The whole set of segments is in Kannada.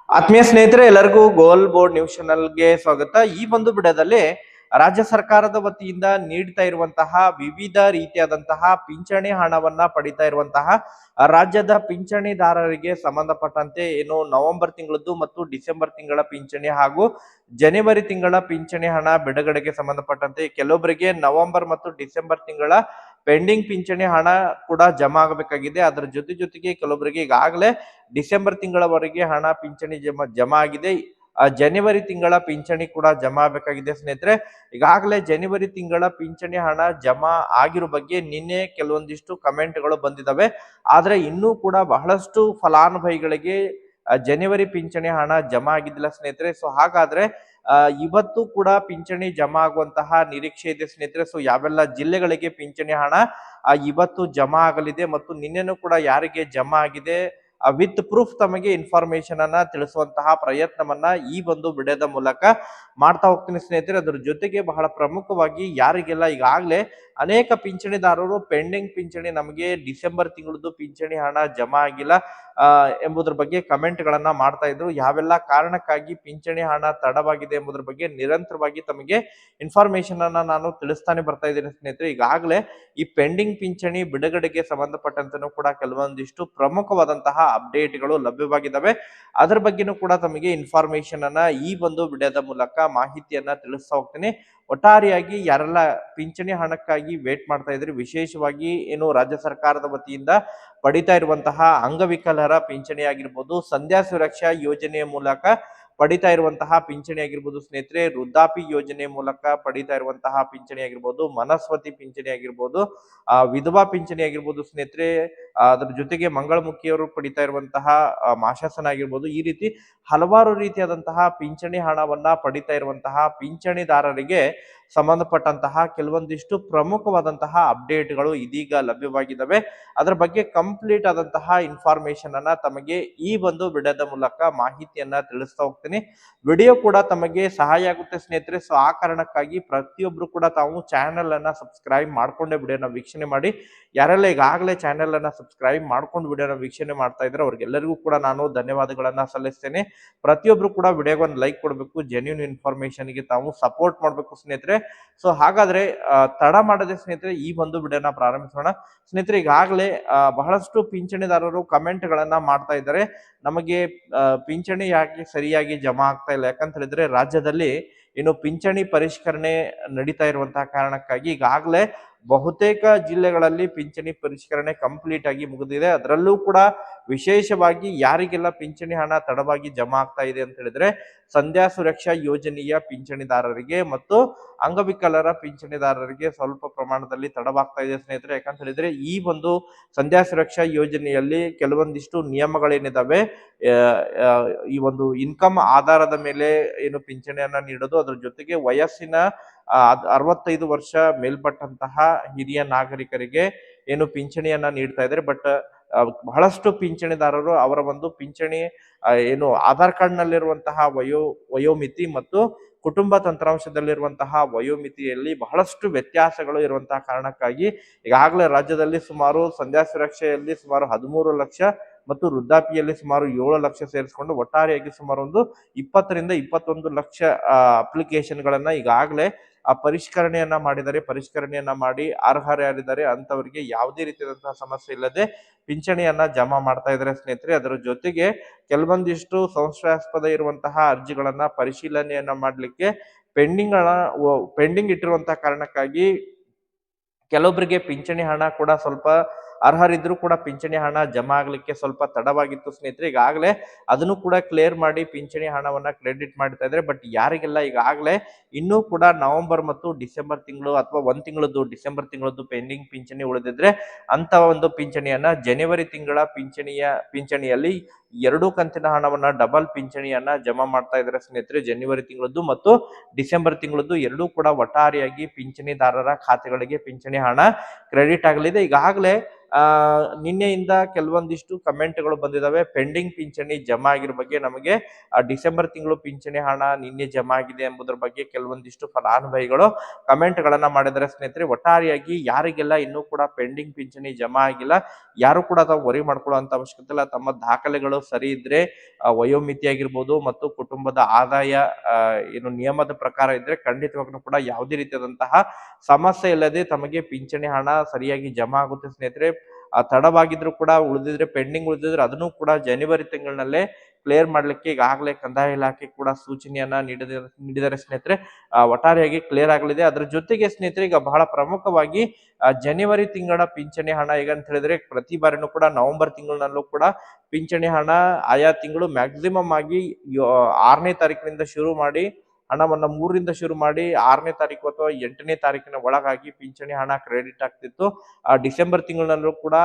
ಆತ್ಮೀಯ ಸ್ನೇಹಿತರೆ, ಎಲ್ಲರಿಗೂ ಗೋಲ್ ಬೋರ್ಡ್ ನ್ಯೂಸ್ ಚಾನಲ್ಗೆ ಸ್ವಾಗತ. ಈ ಒಂದು ವಿಡಿಯೋದಲ್ಲಿ ರಾಜ್ಯ ಸರ್ಕಾರದ ವತಿಯಿಂದ ನೀಡ್ತಾ ಇರುವಂತಹ ವಿವಿಧ ರೀತಿಯಾದಂತಹ ಪಿಂಚಣಿ ಹಣವನ್ನ ಪಡಿತಾ ಇರುವಂತಹ ರಾಜ್ಯದ ಪಿಂಚಣಿದಾರರಿಗೆ ಸಂಬಂಧಪಟ್ಟಂತೆ ಏನು ನವೆಂಬರ್ ತಿಂಗಳದ್ದು ಮತ್ತು ಡಿಸೆಂಬರ್ ತಿಂಗಳ ಪಿಂಚಣಿ ಹಾಗೂ ಜನವರಿ ತಿಂಗಳ ಪಿಂಚಣಿ ಹಣ ಬಿಡುಗಡೆಗೆ ಸಂಬಂಧಪಟ್ಟಂತೆ ಕೆಲವೊಬ್ಬರಿಗೆ ನವೆಂಬರ್ ಮತ್ತು ಡಿಸೆಂಬರ್ ತಿಂಗಳ ಪೆಂಡಿಂಗ್ ಪಿಂಚಣಿ ಹಣ ಕೂಡ ಜಮಾ ಆಗಬೇಕಾಗಿದೆ. ಅದರ ಜೊತೆಗೆ ಕೆಲವೊಬ್ಬರಿಗೆ ಈಗಾಗಲೇ ಡಿಸೆಂಬರ್ ತಿಂಗಳವರೆಗೆ ಹಣ ಪಿಂಚಣಿ ಜಮಾ ಆಗಿದೆ. ಜನವರಿ ತಿಂಗಳ ಪಿಂಚಣಿ ಕೂಡ ಜಮಾ ಆಗಬೇಕಾಗಿದೆ. ಸ್ನೇಹಿತರೆ, ಈಗಾಗಲೇ ಜನವರಿ ತಿಂಗಳ ಪಿಂಚಣಿ ಹಣ ಜಮಾ ಆಗಿರೋ ಬಗ್ಗೆ ನಿನ್ನೆ ಕೆಲವೊಂದಿಷ್ಟು ಕಮೆಂಟ್ಗಳು ಬಂದಿದ್ದಾವೆ. ಆದ್ರೆ ಇನ್ನೂ ಕೂಡ ಬಹಳಷ್ಟು ಫಲಾನುಭವಿಗಳಿಗೆ ಜನವರಿ ಪಿಂಚಣಿ ಹಣ ಜಮಾ ಆಗಿದ್ದಿಲ್ಲ ಸ್ನೇಹಿತರೆ. ಸೊ ಹಾಗಾದ್ರೆ ಇವತ್ತು ಕೂಡ ಪಿಂಚಣಿ ಜಮಾ ಆಗುವಂತಹ ನಿರೀಕ್ಷೆ ಇದೆ ಸ್ನೇಹಿತರೆ. ಸೊ ಯಾವೆಲ್ಲ ಜಿಲ್ಲೆಗಳಿಗೆ ಪಿಂಚಣಿ ಹಣ ಇವತ್ತು ಜಮಾ ಆಗಲಿದೆ ಮತ್ತು ನಿನ್ನೆನೂ ಕೂಡ ಯಾರಿಗೆ ಜಮಾ ಆಗಿದೆ ವಿತ್ ಪ್ರೂಫ್ ತಮಗೆ ಇನ್ಫಾರ್ಮೇಶನ್ ಅನ್ನ ತಿಳಿಸುವಂತಹ ಪ್ರಯತ್ನವನ್ನ ಈ ಒಂದು ವಿಡಿಯೋದ ಮೂಲಕ ಮಾಡ್ತಾ ಹೋಗ್ತೀನಿ ಸ್ನೇಹಿತರೆ. ಅದರ ಜೊತೆಗೆ ಬಹಳ ಪ್ರಮುಖವಾಗಿ ಯಾರಿಗೆಲ್ಲ ಈಗಾಗಲೇ ಅನೇಕ ಪಿಂಚಣಿದಾರರು ಪೆಂಡಿಂಗ್ ಪಿಂಚಣಿ ನಮಗೆ ಡಿಸೆಂಬರ್ ತಿಂಗಳದ್ದು ಪಿಂಚಣಿ ಹಣ ಜಮಾ ಆಗಿಲ್ಲ ಎಂಬುದರ ಬಗ್ಗೆ ಕಮೆಂಟ್ ಗಳನ್ನ ಮಾಡ್ತಾ ಇದ್ರು. ಯಾವೆಲ್ಲ ಕಾರಣಕ್ಕಾಗಿ ಪಿಂಚಣಿ ಹಣ ತಡವಾಗಿದೆ ಎಂಬುದರ ಬಗ್ಗೆ ನಿರಂತರವಾಗಿ ತಮಗೆ ಇನ್ಫಾರ್ಮೇಶನ್ ಅನ್ನ ನಾನು ತಿಳಿಸ್ತಾನೆ ಬರ್ತಾ ಇದ್ದೀನಿ ಸ್ನೇಹಿತರೆ. ಈಗಾಗಲೇ ಈ ಪೆಂಡಿಂಗ್ ಪಿಂಚಣಿ ಬಿಡುಗಡೆಗೆ ಸಂಬಂಧಪಟ್ಟಂತೆ ಕೂಡ ಕೆಲವೊಂದಿಷ್ಟು ಪ್ರಮುಖವಾದಂತಹ ಅಪ್ಡೇಟ್ಗಳು ಲಭ್ಯವಾಗಿದ್ದಾವೆ. ಅದರ ಬಗ್ಗೆನೂ ಕೂಡ ತಮಗೆ ಇನ್ಫಾರ್ಮೇಶನ್ ಅನ್ನ ಈ ಒಂದು ವಿಡಿಯೋದ ಮೂಲಕ ಮಾಹಿತಿಯನ್ನ ತಿಳಿಸ್ತಾ ಹೋಗ್ತೀನಿ. ಒಟ್ಟಾರೆಯಾಗಿ ಯಾರೆಲ್ಲ ಪಿಂಚಣಿ ಹಣಕ್ಕಾಗಿ ವೇಟ್ ಮಾಡ್ತಾ ಇದ್ರಿ, ವಿಶೇಷವಾಗಿ ಏನು ರಾಜ್ಯ ಸರ್ಕಾರದ ವತಿಯಿಂದ ಪಡಿತಾ ಇರುವಂತಹ ಅಂಗವಿಕಲರ ಪಿಂಚಣಿ ಆಗಿರ್ಬೋದು, ಸಂಧ್ಯಾ ಸುರಕ್ಷಾ ಯೋಜನೆಯ ಮೂಲಕ ಪಡಿತಾ ಇರುವಂತಹ ಪಿಂಚಣಿ ಆಗಿರ್ಬೋದು ಸ್ನೇಹಿತರೆ, ವೃದ್ಧಾಪಿ ಯೋಜನೆ ಮೂಲಕ ಪಡಿತಾ ಇರುವಂತಹ ಪಿಂಚಣಿ ಆಗಿರ್ಬೋದು, ಮನಸ್ವತಿ ಪಿಂಚಣಿ ಆಗಿರ್ಬೋದು, ವಿಧವಾ ಪಿಂಚಣಿ ಆಗಿರ್ಬೋದು ಸ್ನೇಹಿತರೆ, ಅದ್ರ ಜೊತೆಗೆ ಮಂಗಳಮುಖಿಯವರು ಪಡಿತಾ ಇರುವಂತಹ ಮಾಶಾಸನ ಆಗಿರ್ಬೋದು, ಈ ರೀತಿ ಹಲವಾರು ರೀತಿಯಾದಂತಹ ಪಿಂಚಣಿ ಹಣವನ್ನ ಪಡಿತಾ ಇರುವಂತಹ ಪಿಂಚಣಿದಾರರಿಗೆ ಸಂಬಂಧಪಟ್ಟಂತಹ ಕೆಲವೊಂದಿಷ್ಟು ಪ್ರಮುಖವಾದಂತಹ ಅಪ್ಡೇಟ್ಗಳು ಇದೀಗ ಲಭ್ಯವಾಗಿದ್ದಾವೆ. ಅದರ ಬಗ್ಗೆ ಕಂಪ್ಲೀಟ್ ಆದಂತಹ ಇನ್ಫಾರ್ಮೇಶನ್ ಅನ್ನ ತಮಗೆ ಈ ಒಂದು ವಿಡಿಯೋದ ಮೂಲಕ ಮಾಹಿತಿಯನ್ನ ತಿಳಿಸ್ತಾ ಹೋಗ್ತೀನಿ. ವಿಡಿಯೋ ಕೂಡ ತಮಗೆ ಸಹಾಯ ಆಗುತ್ತೆ ಸ್ನೇಹಿತರೆ. ಸೊ ಆ ಕಾರಣಕ್ಕಾಗಿ ಪ್ರತಿಯೊಬ್ರು ಕೂಡ ತಾವು ಚಾನೆಲ್ ಅನ್ನ ಸಬ್ಸ್ಕ್ರೈಬ್ ಮಾಡ್ಕೊಂಡೇ ವಿಡಿಯೋನ ವೀಕ್ಷಣೆ ಮಾಡಿ. ಯಾರೆಲ್ಲ ಈಗಾಗಲೇ ಚಾನೆಲ್ ಅನ್ನ ಸಬ್ಸ್ಕ್ರೈಬ್ ಮಾಡ್ಕೊಂಡು ವಿಡಿಯೋನ ವೀಕ್ಷಣೆ ಮಾಡ್ತಾ ಇದ್ರೆ ಅವ್ರಿಗೆಲ್ಲರಿಗೂ ಕೂಡ ನಾನು ಧನ್ಯವಾದಗಳನ್ನ ಸಲ್ಲಿಸ್ತೇನೆ. ಪ್ರತಿಯೊಬ್ರು ಕೂಡ ವಿಡಿಯೋಗೆ ಒಂದು ಲೈಕ್ ಕೊಡಬೇಕು, ಜೆನ್ಯೂನ್ ಇನ್ಫಾರ್ಮೇಶನ್ ಗೆ ತಾವು ಸಪೋರ್ಟ್ ಮಾಡಬೇಕು ಸ್ನೇಹಿತರೆ. ಸೊ ಹಾಗಾದ್ರೆ ತಡ ಮಾಡದೆ ಸ್ನೇಹಿತರೆ ಈ ಒಂದು ವಿಡಿಯೋನ ಪ್ರಾರಂಭಿಸೋಣ. ಸ್ನೇಹಿತರೆ, ಈಗಾಗಲೇ ಬಹಳಷ್ಟು ಪಿಂಚಣಿದಾರರು ಕಮೆಂಟ್ ಗಳನ್ನ ಮಾಡ್ತಾ ಇದ್ದಾರೆ, ನಮಗೆ ಪಿಂಚಣಿ ಯಾಕೆ ಸರಿಯಾಗಿ ಜಮಾ ಆಗ್ತಾ ಇಲ್ಲ. ಯಾಕಂತ ಹೇಳಿದ್ರೆ ರಾಜ್ಯದಲ್ಲಿ ಇನ್ನು ಪಿಂಚಣಿ ಪರಿಷ್ಕರಣೆ ನಡೀತಾ ಇರುವಂತಹ ಕಾರಣಕ್ಕಾಗಿ ಈಗಾಗಲೇ ಬಹುತೇಕ ಜಿಲ್ಲೆಗಳಲ್ಲಿ ಪಿಂಚಣಿ ಪರಿಷ್ಕರಣೆ ಕಂಪ್ಲೀಟ್ ಆಗಿ ಮುಗಿದಿದೆ. ಅದರಲ್ಲೂ ಕೂಡ ವಿಶೇಷವಾಗಿ ಯಾರಿಗೆಲ್ಲ ಪಿಂಚಣಿ ಹಣ ತಡವಾಗಿ ಜಮಾ ಆಗ್ತಾ ಇದೆ ಅಂತ ಹೇಳಿದ್ರೆ ಸಂಧ್ಯಾ ಸುರಕ್ಷಾ ಯೋಜನೆಯ ಪಿಂಚಣಿದಾರರಿಗೆ ಮತ್ತು ಅಂಗವಿಕಲರ ಪಿಂಚಣಿದಾರರಿಗೆ ಸ್ವಲ್ಪ ಪ್ರಮಾಣದಲ್ಲಿ ತಡವಾಗ್ತಾ ಇದೆ ಸ್ನೇಹಿತರೆ. ಯಾಕಂತ ಹೇಳಿದ್ರೆ ಈ ಒಂದು ಸಂಧ್ಯಾ ಸುರಕ್ಷಾ ಯೋಜನೆಯಲ್ಲಿ ಕೆಲವೊಂದಿಷ್ಟು ನಿಯಮಗಳೇನಿದಾವೆ, ಈ ಒಂದು ಇನ್ಕಮ್ ಆಧಾರದ ಮೇಲೆ ಏನು ಪಿಂಚಣಿಯನ್ನ ನೀಡೋದು, ಅದ್ರ ಜೊತೆಗೆ ವಯಸ್ಸಿನ 65 ವರ್ಷ ಮೇಲ್ಪಟ್ಟಂತಹ ಹಿರಿಯ ನಾಗರಿಕರಿಗೆ ಏನು ಪಿಂಚಣಿಯನ್ನ ನೀಡ್ತಾ ಇದ್ದಾರೆ. ಬಟ್ ಬಹಳಷ್ಟು ಪಿಂಚಣಿದಾರರು ಅವರ ಒಂದು ಪಿಂಚಣಿ ಏನು ಆಧಾರ್ ಕಾರ್ಡ್ ನಲ್ಲಿರುವಂತಹ ವಯೋಮಿತಿ ಮತ್ತು ಕುಟುಂಬ ತಂತ್ರಾಂಶದಲ್ಲಿರುವಂತಹ ವಯೋಮಿತಿಯಲ್ಲಿ ಬಹಳಷ್ಟು ವ್ಯತ್ಯಾಸಗಳು ಇರುವಂತಹ ಕಾರಣಕ್ಕಾಗಿ ಈಗಾಗಲೇ ರಾಜ್ಯದಲ್ಲಿ ಸುಮಾರು ಸಂಧ್ಯಾ ಸುರಕ್ಷೆಯಲ್ಲಿ ಸುಮಾರು 13 ಲಕ್ಷ ಮತ್ತು ವೃದ್ಧಾಪಿಯಲ್ಲಿ ಸುಮಾರು 7 ಲಕ್ಷ ಸೇರಿಸಿಕೊಂಡು ಒಟ್ಟಾರೆಯಾಗಿ ಸುಮಾರು ಒಂದು 20 ರಿಂದ 21 ಲಕ್ಷ ಅಪ್ಲಿಕೇಶನ್ ಗಳನ್ನ ಈಗಾಗಲೇ ಪರಿಷ್ಕರಣೆಯನ್ನ ಮಾಡಿದ್ದಾರೆ. ಪರಿಷ್ಕರಣೆಯನ್ನ ಮಾಡಿ ಅರ್ಹರಾಗಿದ್ದಾರೆ ಅಂತವರಿಗೆ ಯಾವುದೇ ರೀತಿಯಾದಂತಹ ಸಮಸ್ಯೆ ಇಲ್ಲದೆ ಪಿಂಚಣಿಯನ್ನ ಜಮಾ ಮಾಡ್ತಾ ಇದ್ದಾರೆ ಸ್ನೇಹಿತರೆ. ಅದರ ಜೊತೆಗೆ ಕೆಲವೊಂದಿಷ್ಟು ಸಂಶಯಾಸ್ಪದ ಇರುವಂತಹ ಅರ್ಜಿಗಳನ್ನ ಪರಿಶೀಲನೆಯನ್ನ ಮಾಡ್ಲಿಕ್ಕೆ ಪೆಂಡಿಂಗ್ ಇಟ್ಟಿರುವಂತಹ ಕಾರಣಕ್ಕಾಗಿ ಕೆಲವೊಬ್ಬರಿಗೆ ಪಿಂಚಣಿ ಹಣ ಕೂಡ ಸ್ವಲ್ಪ ಅರ್ಹರಿದ್ರು ಕೂಡ ಪಿಂಚಣಿ ಹಣ ಜಮಾ ಆಗ್ಲಿಕ್ಕೆ ಸ್ವಲ್ಪ ತಡವಾಗಿತ್ತು ಸ್ನೇಹಿತರೆ. ಈಗಾಗಲೇ ಅದನ್ನು ಕೂಡ ಕ್ಲಿಯರ್ ಮಾಡಿ ಪಿಂಚಣಿ ಹಣವನ್ನ ಕ್ರೆಡಿಟ್ ಮಾಡ್ತಾ ಇದ್ದಾರೆ. ಬಟ್ ಯಾರಿಗೆಲ್ಲ ಈಗಾಗಲೇ ಇನ್ನೂ ಕೂಡ ನವೆಂಬರ್ ಮತ್ತು ಡಿಸೆಂಬರ್ ತಿಂಗಳು ಅಥವಾ ಒಂದ್ ಡಿಸೆಂಬರ್ ತಿಂಗಳದ್ದು ಪೆಂಡಿಂಗ್ ಪಿಂಚಣಿ ಉಳಿದಿದ್ರೆ ಅಂತ ಒಂದು ಪಿಂಚಣಿಯನ್ನ ಜನವರಿ ತಿಂಗಳ ಪಿಂಚಣಿಯಲ್ಲಿ 2 ಕಂತಿನ ಹಣವನ್ನ ಡಬಲ್ ಪಿಂಚಣಿಯನ್ನ ಜಮಾ ಮಾಡ್ತಾ ಇದ್ದಾರೆ ಸ್ನೇಹಿತರೆ. ಜನವರಿ ತಿಂಗಳದ್ದು ಮತ್ತು ಡಿಸೆಂಬರ್ ತಿಂಗಳದ್ದು ಎರಡೂ ಕೂಡ ಒಟ್ಟಾರೆಯಾಗಿ ಪಿಂಚಣಿದಾರರ ಖಾತೆಗಳಿಗೆ ಪಿಂಚಣಿ ಹಣ ಕ್ರೆಡಿಟ್ ಆಗಲಿದೆ. ಈಗಾಗಲೇ ನಿನ್ನೆಯಿಂದ ಕೆಲವೊಂದಿಷ್ಟು ಕಮೆಂಟ್ಗಳು ಬಂದಿದ್ದಾವೆ, ಪೆಂಡಿಂಗ್ ಪಿಂಚಣಿ ಜಮಾ ಆಗಿರೋ ಬಗ್ಗೆ. ನಮಗೆ ಡಿಸೆಂಬರ್ ತಿಂಗಳು ಪಿಂಚಣಿ ಹಣ ನಿನ್ನೆ ಜಮಾ ಆಗಿದೆ ಎಂಬುದರ ಬಗ್ಗೆ ಕೆಲವೊಂದಿಷ್ಟು ಫಲಾನುಭವಿಗಳು ಕಮೆಂಟ್ ಗಳನ್ನ ಮಾಡಿದರೆ ಸ್ನೇಹಿತರೆ. ಒಟ್ಟಾರೆಯಾಗಿ ಯಾರಿಗೆಲ್ಲ ಇನ್ನೂ ಕೂಡ ಪೆಂಡಿಂಗ್ ಪಿಂಚಣಿ ಜಮಾ ಆಗಿಲ್ಲ, ಯಾರು ಕೂಡ ತಾವು ವರಿ ಮಾಡ್ಕೊಳ್ಳುವಂತ ಅವಶ್ಯಕತೆ ಇಲ್ಲ. ತಮ್ಮ ದಾಖಲೆಗಳು ಸರಿ ಇದ್ರೆ ವಯೋಮಿತಿ ಆಗಿರ್ಬೋದು ಮತ್ತು ಕುಟುಂಬದ ಆದಾಯ ಏನು ನಿಯಮದ ಪ್ರಕಾರ ಇದ್ರೆ ಖಂಡಿತವಾಗ್ಲೂ ಕೂಡ ಯಾವುದೇ ರೀತಿಯಾದಂತಹ ಸಮಸ್ಯೆ ಇಲ್ಲದೆ ತಮಗೆ ಪಿಂಚಣಿ ಹಣ ಸರಿಯಾಗಿ ಜಮಾ ಆಗುತ್ತೆ ಸ್ನೇಹಿತರೆ. ತಡವಾಗಿದ್ರು ಕೂಡ ಉಳಿದಿದ್ರೆ ಪೆಂಡಿಂಗ್ ಉಳಿದಿದ್ರೆ ಅದನ್ನು ಕೂಡ ಜನವರಿ ತಿಂಗಳಿನಲ್ಲೇ ಕ್ಲಿಯರ್ ಮಾಡ್ಲಿಕ್ಕೆ ಈಗಾಗಲೇ ಕಂದಾಯ ಇಲಾಖೆ ಕೂಡ ಸೂಚನೆಯನ್ನ ನೀಡಿದರೆ ಸ್ನೇಹಿತರೆ. ಒಟ್ಟಾರೆಯಾಗಿ ಕ್ಲಿಯರ್ ಆಗಲಿದೆ. ಅದರ ಜೊತೆಗೆ ಸ್ನೇಹಿತರೆ ಈಗ ಬಹಳ ಪ್ರಮುಖವಾಗಿ ಜನವರಿ ತಿಂಗಳ ಪಿಂಚಣಿ ಹಣ ಈಗ ಅಂತ ಹೇಳಿದ್ರೆ ಪ್ರತಿ ಬಾರಿನೂ ಕೂಡ ನವೆಂಬರ್ ತಿಂಗಳಿನಲ್ಲೂ ಕೂಡ ಪಿಂಚಣಿ ಹಣ ಆಯಾ ತಿಂಗಳು ಮ್ಯಾಕ್ಸಿಮಮ್ ಆಗಿ 6ನೇ ತಾರೀಕಿನಿಂದ ಶುರು ಮಾಡಿ ಹಣವನ್ನ 3ರಿಂದ ಶುರು ಮಾಡಿ 6ನೇ ತಾರೀಕು ಅಥವಾ 8ನೇ ತಾರೀಕಿನ ಒಳಗಾಗಿ ಪಿಂಚಣಿ ಹಣ ಕ್ರೆಡಿಟ್ ಆಗ್ತಿತ್ತು. ಡಿಸೆಂಬರ್ ತಿಂಗಳಿನಲ್ಲೂ ಕೂಡ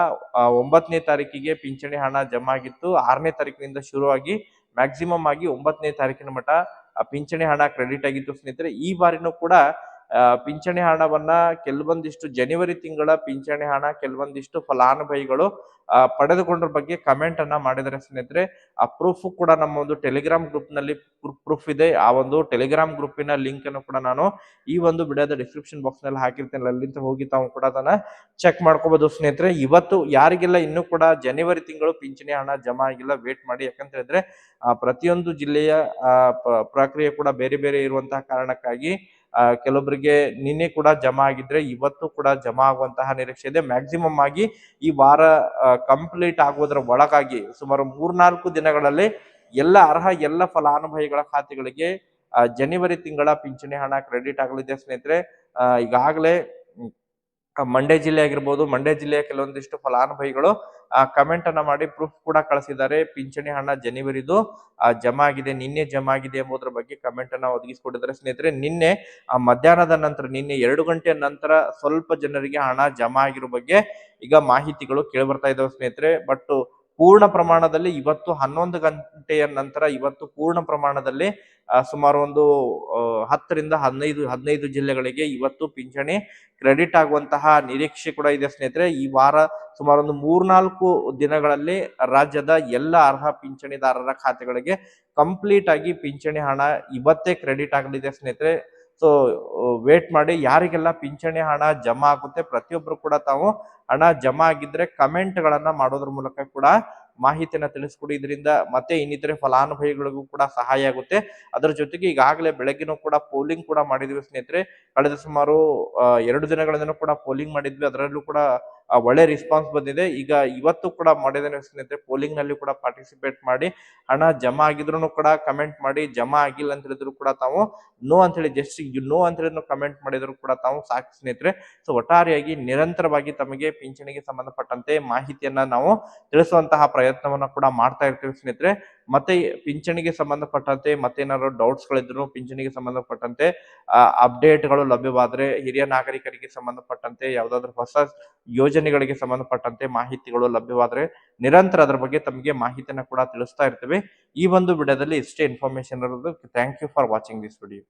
9ನೇ ತಾರೀಕಿಗೆ ಪಿಂಚಣಿ ಹಣ ಜಮಾ ಆಗಿತ್ತು. 6ನೇ ತಾರೀಕಿನಿಂದ ಶುರುವಾಗಿ ಮ್ಯಾಕ್ಸಿಮಮ್ ಆಗಿ 9ನೇ ತಾರೀಕಿನ ಮಟ್ಟ ಪಿಂಚಣಿ ಹಣ ಕ್ರೆಡಿಟ್ ಆಗಿತ್ತು ಸ್ನೇಹಿತರೆ. ಈ ಬಾರಿನೂ ಕೂಡ ಪಿಂಚಣಿ ಹಣವನ್ನ ಕೆಲವೊಂದಿಷ್ಟು ಜನವರಿ ತಿಂಗಳ ಪಿಂಚಣಿ ಹಣ ಕೆಲವೊಂದಿಷ್ಟು ಫಲಾನುಭವಿಗಳು ಪಡೆದುಕೊಂಡ್ರ ಬಗ್ಗೆ ಕಮೆಂಟ್ ಅನ್ನ ಮಾಡಿದರೆ ಸ್ನೇಹಿತರೆ. ಆ ಪ್ರೂಫ್ ಕೂಡ ನಮ್ಮ ಒಂದು ಟೆಲಿಗ್ರಾಮ್ ಗ್ರೂಪ್ ನಲ್ಲಿ ಪ್ರೂಫ್ ಇದೆ. ಆ ಒಂದು ಟೆಲಿಗ್ರಾಮ್ ಗ್ರೂಪಿನ ಲಿಂಕ್ ಅನ್ನು ಕೂಡ ನಾನು ಈ ಒಂದು ವಿಡಿಯೋದ ಡಿಸ್ಕ್ರಿಪ್ಷನ್ ಬಾಕ್ಸ್ ನಲ್ಲಿ ಹಾಕಿರ್ತೇನೆ. ಅಲ್ಲಿಂದ ಹೋಗಿ ತಾವು ಕೂಡ ಅದನ್ನ ಚೆಕ್ ಮಾಡ್ಕೋಬಹುದು ಸ್ನೇಹಿತರೆ. ಇವತ್ತು ಯಾರಿಗೆಲ್ಲ ಇನ್ನೂ ಕೂಡ ಜನವರಿ ತಿಂಗಳು ಪಿಂಚಣಿ ಹಣ ಜಮಾ ಆಗಿಲ್ಲ ವೇಟ್ ಮಾಡಿ. ಯಾಕಂತ ಹೇಳಿದ್ರೆ ಪ್ರತಿಯೊಂದು ಜಿಲ್ಲೆಯ ಪ್ರಕ್ರಿಯೆ ಕೂಡ ಬೇರೆ ಬೇರೆ ಇರುವಂತಹ ಕಾರಣಕ್ಕಾಗಿ ಕೆಲವೊಬ್ಬರಿಗೆ ನಿನ್ನೆ ಕೂಡ ಜಮಾ ಆಗಿದ್ರೆ ಇವತ್ತು ಕೂಡ ಜಮಾ ಆಗುವಂತಹ ನಿರೀಕ್ಷೆ ಇದೆ. ಮ್ಯಾಕ್ಸಿಮಮ್ ಆಗಿ ಈ ವಾರ ಕಂಪ್ಲೀಟ್ ಆಗುವುದರ ಒಳಗಾಗಿ ಸುಮಾರು 3-4 ದಿನಗಳಲ್ಲಿ ಎಲ್ಲ ಫಲಾನುಭವಿಗಳ ಖಾತೆಗಳಿಗೆ ಜನವರಿ ತಿಂಗಳ ಪಿಂಚಣಿ ಹಣ ಕ್ರೆಡಿಟ್ ಆಗಲಿದೆ ಸ್ನೇಹಿತರೆ. ಈಗಾಗಲೇ ಮಂಡ್ಯ ಜಿಲ್ಲೆ ಆಗಿರ್ಬೋದು, ಮಂಡ್ಯ ಜಿಲ್ಲೆಯ ಕೆಲವೊಂದಿಷ್ಟು ಫಲಾನುಭವಿಗಳು ಕಮೆಂಟ್ ಅನ್ನ ಮಾಡಿ ಪ್ರೂಫ್ ಕೂಡ ಕಳಿಸಿದ್ದಾರೆ. ಪಿಂಚಣಿ ಹಣ ಜನವರಿದು ಜಮಾ ಆಗಿದೆ, ನಿನ್ನೆ ಜಮಾ ಆಗಿದೆ ಎಂಬುದರ ಬಗ್ಗೆ ಕಮೆಂಟ್ ಅನ್ನ ಒದಗಿಸಿಕೊಟ್ಟಿದ್ದಾರೆ ಸ್ನೇಹಿತರೆ. ನಿನ್ನೆ ಮಧ್ಯಾಹ್ನದ ನಂತರ ನಿನ್ನೆ 2 ಗಂಟೆಯ ನಂತರ ಸ್ವಲ್ಪ ಜನರಿಗೆ ಹಣ ಜಮಾ ಆಗಿರೋ ಬಗ್ಗೆ ಈಗ ಮಾಹಿತಿಗಳು ಕೇಳಿ ಬರ್ತಾ ಇದಾವೆ ಸ್ನೇಹಿತರೆ. ಬಟ್ ಪೂರ್ಣ ಪ್ರಮಾಣದಲ್ಲಿ ಇವತ್ತು 11 ಗಂಟೆಯ ನಂತರ ಇವತ್ತು ಪೂರ್ಣ ಪ್ರಮಾಣದಲ್ಲಿ ಸುಮಾರು ಒಂದು 10ರಿಂದ 15 ಜಿಲ್ಲೆಗಳಿಗೆ ಇವತ್ತು ಪಿಂಚಣಿ ಕ್ರೆಡಿಟ್ ಆಗುವಂತಹ ನಿರೀಕ್ಷೆ ಕೂಡ ಇದೆ ಸ್ನೇಹಿತರೆ. ಈ ವಾರ ಸುಮಾರು ಒಂದು 3-4 ದಿನಗಳಲ್ಲಿ ರಾಜ್ಯದ ಎಲ್ಲ ಅರ್ಹ ಪಿಂಚಣಿದಾರರ ಖಾತೆಗಳಿಗೆ ಕಂಪ್ಲೀಟ್ ಆಗಿ ಪಿಂಚಣಿ ಹಣ ಇವತ್ತೇ ಕ್ರೆಡಿಟ್ ಆಗಲಿದೆ ಸ್ನೇಹಿತರೆ. ಸೊ ವೇಟ್ ಮಾಡಿ. ಯಾರಿಗೆಲ್ಲ ಪಿಂಚಣಿ ಹಣ ಜಮಾ ಆಗುತ್ತೆ ಪ್ರತಿಯೊಬ್ರು ಕೂಡ ತಾವು ಹಣ ಜಮಾ ಆಗಿದ್ರೆ ಕಮೆಂಟ್ ಗಳನ್ನ ಮಾಡೋದ್ರ ಮೂಲಕ ಕೂಡ ಮಾಹಿತಿಯನ್ನ ತಿಳಿಸ್ಕೊಡಿ. ಇದರಿಂದ ಮತ್ತೆ ಇನ್ನಿತರೆ ಫಲಾನುಭವಿಗಳಿಗೂ ಕೂಡ ಸಹಾಯ ಆಗುತ್ತೆ. ಅದರ ಜೊತೆಗೆ ಈಗಾಗಲೇ ಬೆಳಗ್ಗೆನೂ ಕೂಡ ಪೋಲಿಂಗ್ ಕೂಡ ಮಾಡಿದ್ವಿ ಸ್ನೇಹಿತರೆ. ಕಳೆದ ಸುಮಾರು 2 ದಿನಗಳಿಂದನೂ ಕೂಡ ಪೋಲಿಂಗ್ ಮಾಡಿದ್ವಿ. ಅದರಲ್ಲೂ ಕೂಡ ಒಳ್ಳೆ ರೆಸ್ಪಾನ್ಸ್ ಬಂದಿದೆ. ಈಗ ಇವತ್ತು ಕೂಡ ಮಾಡಿದ್ದೇನೆ ಸ್ನೇಹಿತರೆ. ಪೋಲಿಂಗ್ ನಲ್ಲಿ ಕೂಡ ಪಾರ್ಟಿಸಿಪೇಟ್ ಮಾಡಿ ಹಣ ಜಮಾ ಆಗಿದ್ರು ಕೂಡ ಕಮೆಂಟ್ ಮಾಡಿ, ಜಮಾ ಆಗಿಲ್ಲ ಅಂತ ಹೇಳಿದ್ರು ಕೂಡ ತಾವು ನೋ ಅಂತ ಹೇಳಿ ಜಸ್ಟ್ ನೋ ಅಂತ ಹೇಳಿ ಕಮೆಂಟ್ ಮಾಡಿದ್ರು ಕೂಡ ತಾವು ಸಾಕು ಸ್ನೇಹಿತರೆ. ಸೊ ಒಟ್ಟಾರೆಯಾಗಿ ನಿರಂತರವಾಗಿ ತಮಗೆ ಪಿಂಚಣಿಗೆ ಸಂಬಂಧಪಟ್ಟಂತೆ ಮಾಹಿತಿಯನ್ನ ನಾವು ತಿಳಿಸುವಂತಹ ಪ್ರಯತ್ನವನ್ನ ಕೂಡ ಮಾಡ್ತಾ ಇರ್ತೀವಿ ಸ್ನೇಹಿತರೆ. ಮತ್ತೆ ಪಿಂಚಣಿಗೆ ಸಂಬಂಧಪಟ್ಟಂತೆ ಮತ್ತೇನಾದ್ರು ಡೌಟ್ಸ್ ಗಳಿದ್ರು ಪಿಂಚಣಿಗೆ ಸಂಬಂಧಪಟ್ಟಂತೆ ಅಪ್ಡೇಟ್ಗಳು ಲಭ್ಯವಾದ್ರೆ, ಹಿರಿಯ ನಾಗರಿಕರಿಗೆ ಸಂಬಂಧಪಟ್ಟಂತೆ ಯಾವ್ದಾದ್ರು ಹೊಸ ಯೋಜನೆಗಳಿಗೆ ಸಂಬಂಧಪಟ್ಟಂತೆ ಮಾಹಿತಿಗಳು ಲಭ್ಯವಾದ್ರೆ ನಿರಂತರ ಅದರ ಬಗ್ಗೆ ತಮಗೆ ಮಾಹಿತಿಯನ್ನ ಕೂಡ ತಿಳಿಸ್ತಾ ಇರ್ತೇವೆ. ಈ ಒಂದು ವಿಡಿಯೋದಲ್ಲಿ ಇಷ್ಟೇ ಇನ್ಫಾರ್ಮೇಶನ್ ಇರೋದು. Thank you for watching this video.